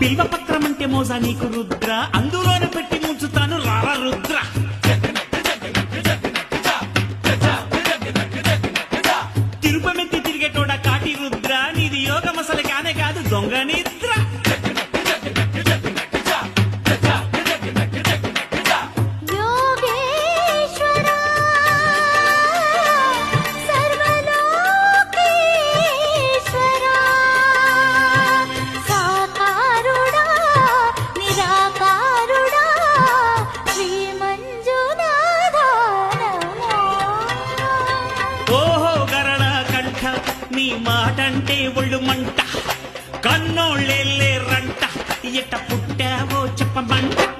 బిల్వపత్రమంటే మోసా నీకు రుద్ర, అందులోనే పెట్టి ముంచుతాను రార రుద్ర. తిరుపమెత్తి తిరిగేటోడ కాటి రుద్ర, నీది యోగం అసలు కానే కాదు దొంగ నిద్ర. నీ మాటంటే ఒళ్ళు మంట, కన్నోళ్ళే రంట, ఎట్ట పుట్టావో చెప్పమంట.